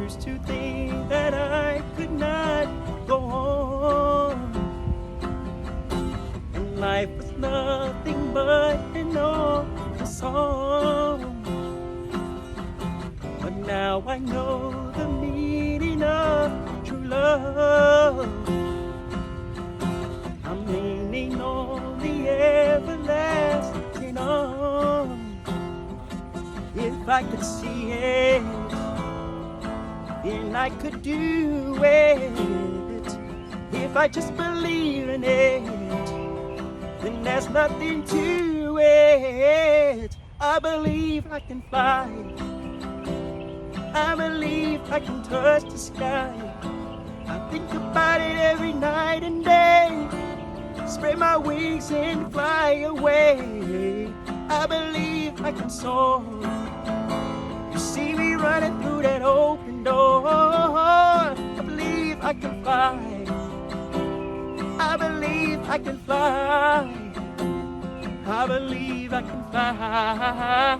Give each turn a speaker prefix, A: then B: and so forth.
A: used to think that I could not go on, and life was nothing but an old song. But now I know the meaning of true love. I'm leaning on the everlasting arm. If I could see it, then I could do it. If I just believe in it, then there's nothing to it. I believe I can fly. I believe I can touch the sky. I think about it every night and day. Spread my wings and fly away. I believe I can soar. You see me running through that open door. I believe I can fly. I believe I can fly. I believe I can fly.